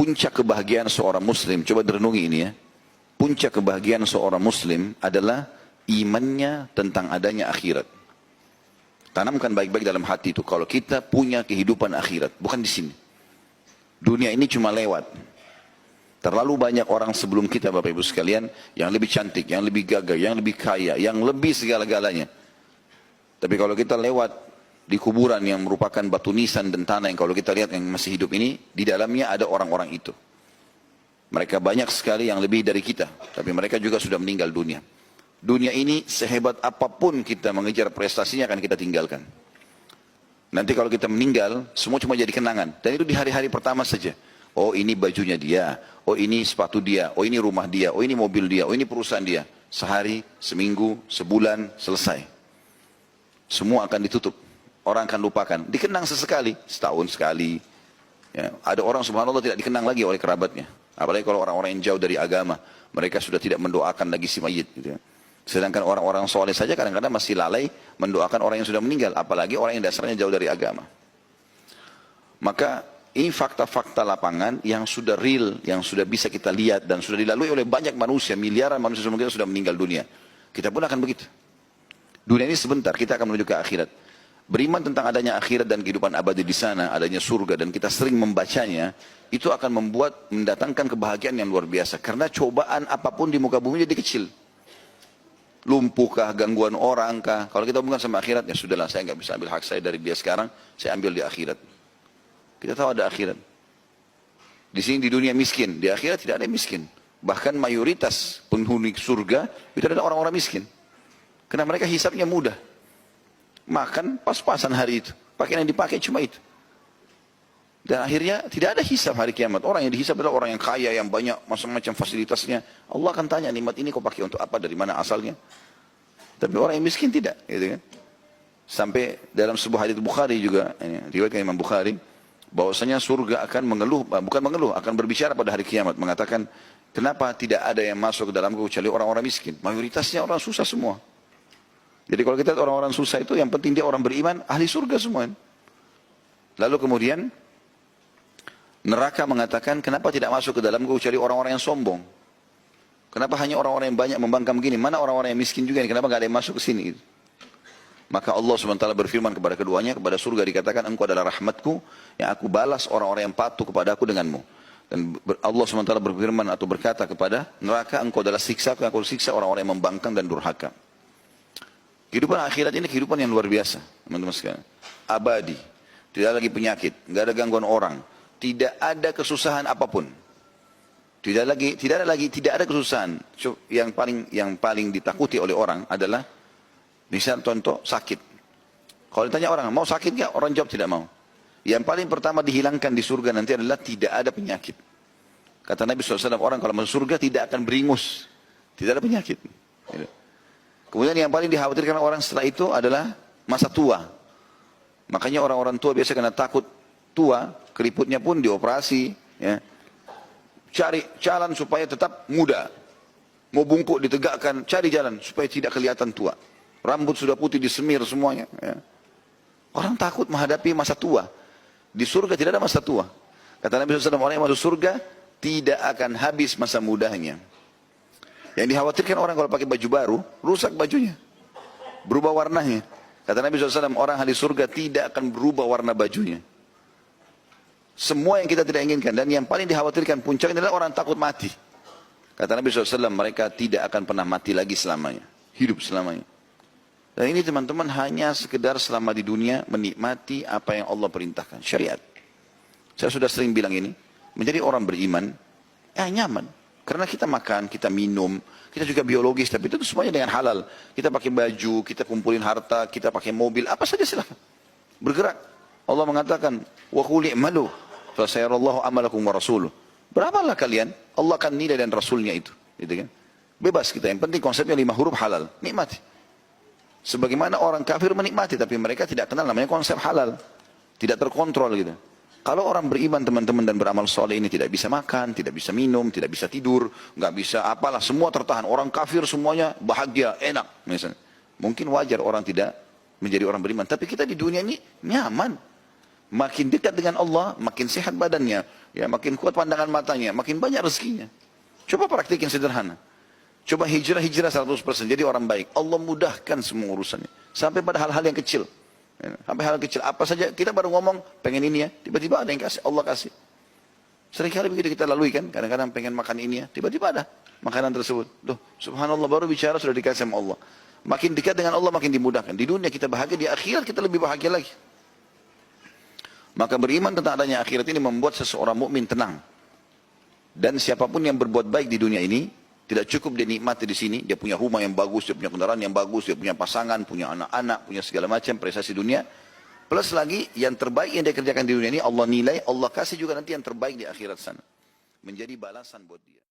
puncak kebahagiaan seorang muslim, coba direnungi ini ya. Puncak kebahagiaan seorang muslim adalah imannya tentang adanya akhirat. Tanamkan baik-baik dalam hati itu. Kalau kita punya kehidupan akhirat, bukan di sini. Dunia ini cuma lewat. Terlalu banyak orang sebelum kita, Bapak Ibu sekalian, yang lebih cantik, yang lebih gagah, yang lebih kaya, yang lebih segala-galanya. Tapi kalau kita lewat di kuburan yang merupakan batu nisan dan tanah yang kalau kita lihat yang masih hidup ini, di dalamnya ada orang-orang itu. Mereka banyak sekali yang lebih dari kita, tapi mereka juga sudah meninggal dunia. Dunia ini sehebat apapun kita mengejar prestasinya akan kita tinggalkan. Nanti kalau kita meninggal, semua cuma jadi kenangan. Dan itu di hari-hari pertama saja. Oh ini bajunya dia, oh ini sepatu dia, oh ini rumah dia, oh ini mobil dia, oh ini perusahaan dia. Sehari, seminggu, sebulan, selesai. Semua akan ditutup. Orang akan lupakan. Dikenang sesekali, setahun sekali. Ya, ada orang subhanallah tidak dikenang lagi oleh kerabatnya. Apalagi kalau orang-orang yang jauh dari agama, mereka sudah tidak mendoakan lagi si mayit. Gitu ya. Sedangkan orang-orang soleh saja kadang-kadang masih lalai mendoakan orang yang sudah meninggal, apalagi orang yang dasarnya jauh dari agama. Maka ini fakta-fakta lapangan yang sudah real, yang sudah bisa kita lihat dan sudah dilalui oleh banyak manusia, miliaran manusia sudah meninggal dunia. Kita pun akan begitu. Dunia ini sebentar, kita akan menuju ke akhirat. Beriman tentang adanya akhirat dan kehidupan abadi di sana, adanya surga dan kita sering membacanya, itu akan mendatangkan kebahagiaan yang luar biasa. Karena cobaan apapun di muka bumi jadi kecil. Lumpuhkah, gangguan orang kah? Kalau kita hubungkan sama akhirat, ya sudahlah, saya nggak bisa ambil hak saya dari dia sekarang, saya ambil di akhirat. Kita tahu ada akhirat. Di sini di dunia miskin, di akhirat tidak ada yang miskin. Bahkan mayoritas penghuni surga itu adalah orang-orang miskin. Karena mereka hisabnya mudah. Makan pas-pasan hari itu. Pakaian yang dipakai cuma itu. Dan akhirnya tidak ada hisab hari kiamat. Orang yang dihisab adalah orang yang kaya, yang banyak macam-macam fasilitasnya. Allah akan tanya, nikmat ini kau pakai untuk apa, dari mana asalnya. Tapi orang yang miskin tidak. Gitu kan? Sampai dalam sebuah hadits Bukhari juga, riwayat Imam Bukhari, bahwasanya surga akan mengeluh, bukan mengeluh, akan berbicara pada hari kiamat. Mengatakan, kenapa tidak ada yang masuk ke dalamku kecuali orang-orang miskin. Mayoritasnya orang susah semua. Jadi kalau kita lihat orang-orang susah itu, yang penting dia orang beriman, ahli surga semua. Lalu kemudian, neraka mengatakan, kenapa tidak masuk ke dalamku kecuali orang-orang yang sombong? Kenapa hanya orang-orang yang banyak membangkang begini? Mana orang-orang yang miskin juga ini? Kenapa nggak ada yang masuk ke sini? Maka Allah SWT berfirman kepada keduanya, kepada surga dikatakan, engkau adalah rahmatku, yang aku balas orang-orang yang patuh kepada aku denganmu. Dan Allah SWT berfirman atau berkata kepada neraka, engkau adalah siksaku, yang aku siksa orang-orang yang membangkang dan durhaka. Kehidupan akhirat ini kehidupan yang luar biasa, teman-teman sekalian. Abadi, tidak lagi penyakit, nggak ada gangguan orang, tidak ada kesusahan apapun. Tidak ada kesusahan. Yang paling ditakuti oleh orang adalah misal contoh sakit. Kalau ditanya orang, mau sakit nggak? Orang jawab tidak mau. Yang paling pertama dihilangkan di surga nanti adalah tidak ada penyakit. Kata Nabi SAW, orang kalau masuk surga tidak akan beringus, tidak ada penyakit. Kemudian yang paling dikhawatirkan orang setelah itu adalah masa tua. Makanya orang-orang tua biasa kena takut tua, keriputnya pun dioperasi. Ya. Cari jalan supaya tetap muda. Mau bungkuk ditegakkan, cari jalan supaya tidak kelihatan tua. Rambut sudah putih disemir semuanya. Ya. Orang takut menghadapi masa tua. Di surga tidak ada masa tua. Kata Nabi SAW, orang yang masuk surga tidak akan habis masa mudanya. Yang dikhawatirkan orang kalau pakai baju baru, rusak bajunya. Berubah warnanya. Kata Nabi SAW, orang ahli surga tidak akan berubah warna bajunya. Semua yang kita tidak inginkan. Dan yang paling dikhawatirkan puncaknya adalah orang takut mati. Kata Nabi SAW, mereka tidak akan pernah mati lagi selamanya. Hidup selamanya. Dan ini teman-teman hanya sekedar selama di dunia menikmati apa yang Allah perintahkan. Syariat. Saya sudah sering bilang ini. Menjadi orang beriman, nyaman. Karena kita makan, kita minum, kita juga biologis, tapi itu semuanya dengan halal. Kita pakai baju, kita kumpulin harta, kita pakai mobil, apa saja silahkan. Bergerak. Allah mengatakan, wa qul i'malu fa sayarallahu amalakum wa rasuluh. Beramallah kalian, Allah akan nilai dan rasulnya itu. Gitu kan? Bebas kita, yang penting konsepnya 5 huruf halal, nikmati. Sebagaimana orang kafir menikmati, tapi mereka tidak kenal namanya konsep halal. Tidak terkontrol gitu. Kalau orang beriman teman-teman dan beramal soleh ini tidak bisa makan, tidak bisa minum, tidak bisa tidur, nggak bisa apalah, semua tertahan. Orang kafir semuanya bahagia, enak misalnya. Mungkin wajar orang tidak menjadi orang beriman. Tapi kita di dunia ini nyaman. Makin dekat dengan Allah, makin sehat badannya, ya makin kuat pandangan matanya, makin banyak rezekinya. Coba praktikin sederhana. Coba hijrah 100%, jadi orang baik. Allah mudahkan semua urusannya. Sampai pada hal-hal yang kecil. Ya, sampai hal kecil, apa saja, kita baru ngomong, pengen ini ya, tiba-tiba ada yang kasih, Allah kasih. Seringkali begitu kita lalui kan, kadang-kadang pengen makan ini ya, tiba-tiba ada makanan tersebut. Tuh, subhanallah, baru bicara sudah dikasih sama Allah. Makin dekat dengan Allah makin dimudahkan. Di dunia kita bahagia, di akhirat kita lebih bahagia lagi. Maka beriman tentang adanya akhirat ini membuat seseorang mukmin tenang. Dan siapapun yang berbuat baik di dunia ini, tidak cukup dia nikmati di sini, dia punya rumah yang bagus, dia punya kendaraan yang bagus, dia punya pasangan, punya anak-anak, punya segala macam prestasi dunia. Plus lagi yang terbaik yang dia kerjakan di dunia ini Allah nilai, Allah kasih juga nanti yang terbaik di akhirat sana. Menjadi balasan buat dia.